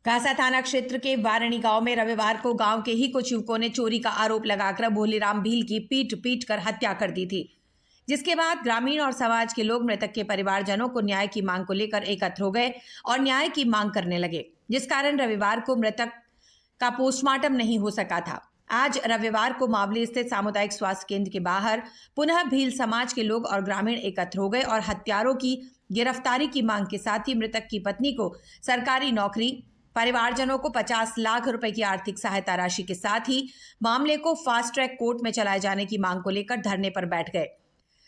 कांसा थाना क्षेत्र के वारणी गांव में रविवार को गांव के ही कुछ युवकों ने चोरी का आरोप लगाकर भोलीराम भील की पीट कर हत्या कर दी थी, जिसके बाद ग्रामीण और समाज के लोग मृतक के परिवारजनों को न्याय की मांग को लेकर एकत्र हो गए और न्याय की मांग करने लगे, जिस कारण रविवार को मृतक का पोस्टमार्टम नहीं हो सका था। आज रविवार को मावली स्थित सामुदायिक स्वास्थ्य केंद्र के बाहर पुनः भील समाज के लोग और ग्रामीण एकत्र हो गए और हत्यारों की गिरफ्तारी की मांग के साथ ही मृतक की पत्नी को सरकारी नौकरी, परिवारजनों को 50 लाख रुपए की आर्थिक सहायता राशि के साथ ही मामले को फास्ट ट्रैक कोर्ट में चलाए जाने की मांग को लेकर धरने पर बैठ गए।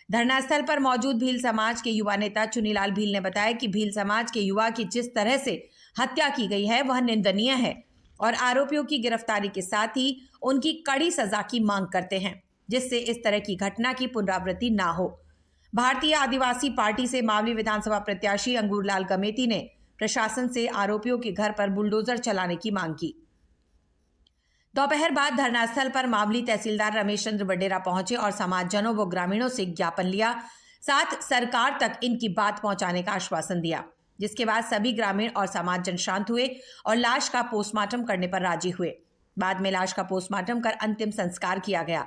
धरना स्थल पर मौजूद भील समाज के युवा नेता चुनीलाल भील ने बताया कि भील समाज के युवा की जिस तरह से हत्या की गई है वह निंदनीय है और आरोपियों की गिरफ्तारी के साथ ही उनकी कड़ी सजा की मांग करते हैं, जिससे इस तरह की घटना की पुनरावृत्ति ना हो। भारतीय आदिवासी पार्टी से मावली विधानसभा प्रत्याशी अंगूरलाल गमेती ने प्रशासन से आरोपियों के घर पर बुलडोजर चलाने की मांग की। दोपहर बाद धरनास्थल पर मावली तहसीलदार रमेश चंद्र वडेरा पहुंचे और समाजजनों व ग्रामीणों से ज्ञापन लिया, साथ सरकार तक इनकी बात पहुंचाने का आश्वासन दिया, जिसके बाद सभी ग्रामीण और समाजजन शांत हुए और लाश का पोस्टमार्टम करने पर राजी हुए। बाद में लाश का पोस्टमार्टम कर अंतिम संस्कार किया गया।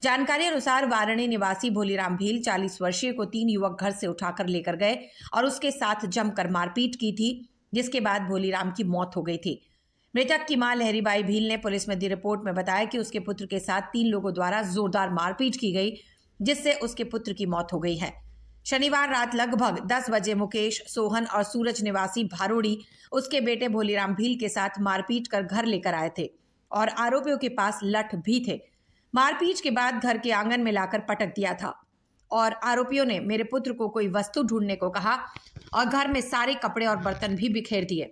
जानकारी अनुसार वारणी निवासी भोलीराम भील 40 वर्षीय को 3 युवक घर से उठाकर लेकर गए और उसके साथ जमकर मारपीट की थी, जिसके बाद भोलीराम की मौत हो गई थी। मृतक की मां लहरीबाई भील ने पुलिस में दी रिपोर्ट में बताया कि उसके पुत्र के साथ 3 लोगों द्वारा जोरदार मारपीट की गई, जिससे उसके पुत्र की मौत हो गई है। शनिवार रात लगभग 10 बजे मुकेश, सोहन और सूरज निवासी भारोड़ी उसके बेटे भोलीराम भील के साथ मारपीट कर घर लेकर आए थे और आरोपियों के पास लठ भी थे। मारपीट के बाद घर के आंगन में लाकर पटक दिया था और आरोपियों ने मेरे पुत्र को कोई वस्तु ढूंढने को कहा और घर में सारे कपड़े और बर्तन भी बिखेर दिए,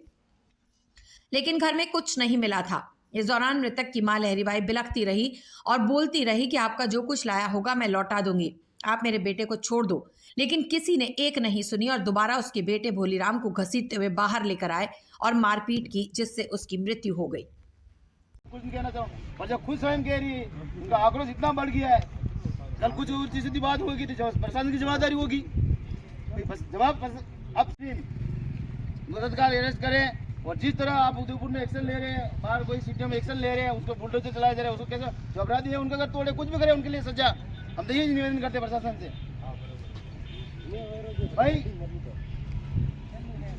लेकिन घर में कुछ नहीं मिला था। इस दौरान मृतक की मां लहरीबाई बिलखती रही और बोलती रही कि आपका जो कुछ लाया होगा मैं लौटा दूंगी, आप मेरे बेटे को छोड़ दो। लेकिन किसी ने एक नहीं सुनी और दोबारा उसके बेटे भोलीराम को घसीटते हुए बाहर लेकर आए और मारपीट की, जिससे उसकी मृत्यु हो गई। कुछ नहीं कहना चाहूँ, पर जब खुद स्वयं कह रही है, उनका आक्रोश इतना बढ़ गया है। कल कुछ उल्टी सीधी बात होगी तो प्रशासन की जिम्मेदारी होगी। जवाब अब तत्काल अरेस्ट करें और जिस तरह आप उदयपुर में एक्शन ले रहे हैं, बाहर कोई सिटी में एक्शन ले रहे हैं, उसको बुलडोजर चलाया जा रहा है, उसको कैसे जो अपराधी है उनका अगर तोड़े कुछ भी करे उनके लिए सजा। हम तो यही निवेदन करते हैं प्रशासन से, भाई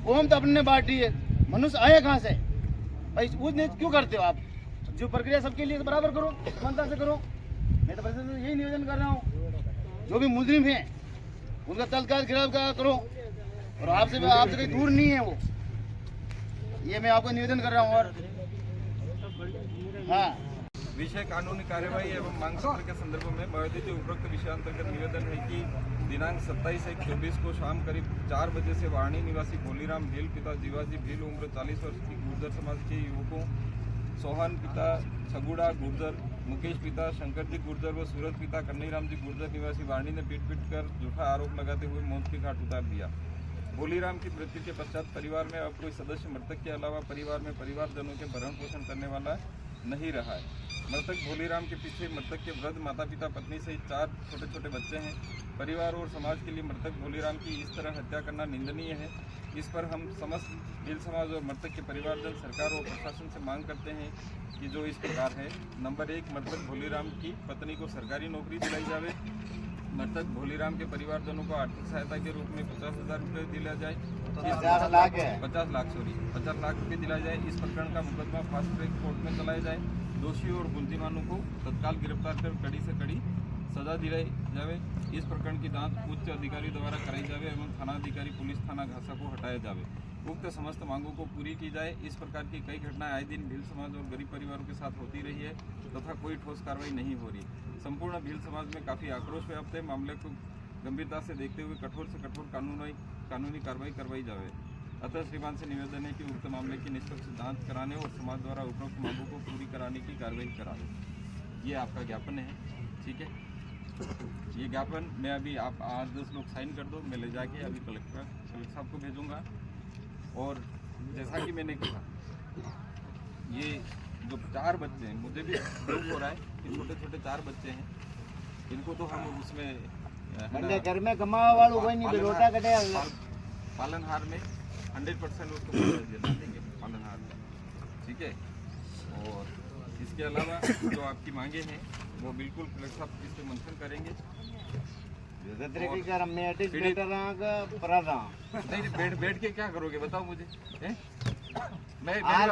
कौन तो अपने पार्टी है, मनुष्य आए कहाँ से भाई, पूछ नहीं क्यों करते हो आप? जो प्रक्रिया सबके लिए बराबर करो, ईमानदार से करो। मैं तो प्रशासन से यही निवेदन कर रहा हूँ, जो भी मुजरिम है उनका तत्काल गिरफ्तार करो और आपसे कहीं दूर नहीं है वो, ये मैं आपको निवेदन कर रहा हूँ। और हाँ, विषय कानूनी कार्यवाही एवं मांग पत्र के संदर्भ में महोदय उपरोक्त विषयांतर्गत निवेदन है कि दिनांक 27/1/24 को शाम करीब 4 बजे से वारणी निवासी भोलीराम भील पिता जीवाजी भील उम्र 40 वर्ष की गुर्जर समाज के युवकों सोहन पिता सगुड़ा गुर्जर, मुकेश पिता शंकर जी गुर्जर व सूरज पिता कन्हईराम जी गुर्जर निवासी वारणी ने पीट कर झूठा आरोप लगाते हुए मौत के घाट उतार दिया। भोलीराम की मृत्यु के पश्चात परिवार में अब कोई सदस्य मृतक के अलावा परिवार में परिवारजनों के भरण पोषण करने वाला नहीं रहा है। मृतक भोलीराम के पीछे मृतक के वृद्ध माता पिता पत्नी सहित 4 छोटे छोटे बच्चे हैं। परिवार और समाज के लिए मृतक भोलीराम की इस तरह हत्या करना निंदनीय है। इस पर हम समस्त भील समाज और मृतक के परिवारजन सरकार और प्रशासन से मांग करते हैं कि जो इस प्रकार है, नंबर 1, मृतक भोलीराम की पत्नी को सरकारी नौकरी दिलाई जाए। मृतक भोलीराम के परिवारजनों को आर्थिक सहायता के रूप में 50,000 रुपये दिया जाए। 50 लाख रुपये दिलाए जाए। इस प्रकरण का मुकदमा फास्ट ट्रैक कोर्ट में चलाया जाए। दोषियों और बुद्धिमानों को तत्काल गिरफ्तार कर कड़ी से कड़ी सजा दिलाई जाए। इस प्रकरण की जांच उच्च अधिकारी द्वारा कराई जाए एवं थानाधिकारी पुलिस थाना घासा को हटाया जाए। उक्त समस्त मांगों को पूरी की जाए। इस प्रकार की कई घटनाएं आए दिन भील समाज और गरीब परिवारों के साथ होती रही है तथा कोई ठोस कार्रवाई नहीं हो रही। संपूर्ण भील समाज में काफ़ी आक्रोश व्याप्त है। मामले को गंभीरता से देखते हुए कठोर से कठोर कानूनी कार्रवाई करवाई जाए। अतः श्रीमान से निवेदन है कि उक्त मामले की निष्पक्ष जांच कराने और समाज द्वारा उपरोक्त मांगों को पूरी कराने की कार्रवाई करा। ये आपका ज्ञापन है, ठीक है। ये ज्ञापन मैं अभी आप 8-10 लोग साइन कर दो, मैं ले जाके अभी कलेक्टर साहब को भेजूँगा। और जैसा कि मैंने कहा, ये जो 4 बच्चे हैं, मुझे भी दुख हो रहा है कि छोटे छोटे 4 बच्चे हैं, इनको तो हम उसमें घर में कमावा वालों कोई नहीं, रोटा कटे पालनहार में 100% उसको देना देंगे पालनहार में। ठीक है। और इसके अलावा जो आपकी मांगे हैं वो बिल्कुल कलेक्टर साहब इस पे मंथन करेंगे। नहीं बैठ के क्या करोगे बताओ मुझे, हैं? मैं आज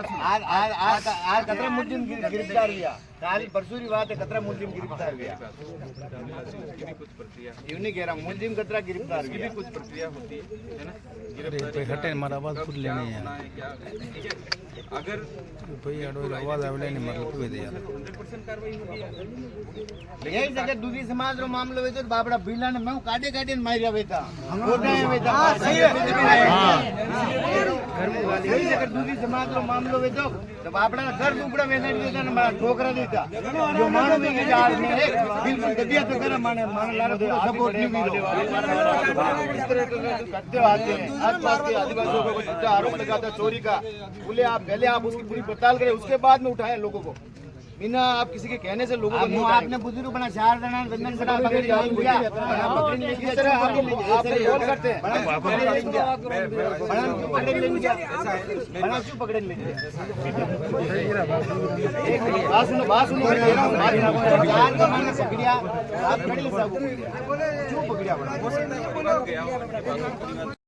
कतरा मुस्लिम गिरफ्तार हुआ, कल परसों की बात है, कतरा मुस्लिम गिरफ्तार हुआ। उसकी भी कुछ प्रक्रिया, यूं नहीं कह रहा, मुस्लिम कतरा गिरफ्तार उसकी हुआ। भी कुछ प्रक्रिया होती है ना। घटे हमारा आवाज खुद लेने हैं क्या ठीक है, अगर भाई आवाज आवले नहीं मतलब कोई दे यार 100% कार्रवाई होगी। यही जगह दूसरी समाज रो मामलो है तो बाबड़ा बिला ने मैं काटे काटे मारिया वेता कोटाए वेता सही है। यही जगह दूसरी समाज रो मामलो है तो बाबड़ा घर उपड़ा वेने देता ने मारा ठोकरा देता जो मानो में के जाल में बिल्कुल तबियत तो करे माने लारा पूरा सपोर्ट नहीं मिलो। इस तरह के करते आते हैं आसपास के आदिवासियों को सीधा आरोप लगाता चोरी का। बोले आप पहले आप उसकी पूरी पड़ताल करें, उसके बाद में उठाएं लोगों को, बिना आप किसी के कहने से लोगों को। आपने बुजुर्ग बना 4 जना बंधन करा पकड़ लिया, इस तरह आप कॉल करते हैं बड़ा क्यों पकड़ लेंगे। बात सुनो पकड़िया आप खड़ी क्यों पकड़िया बड़ा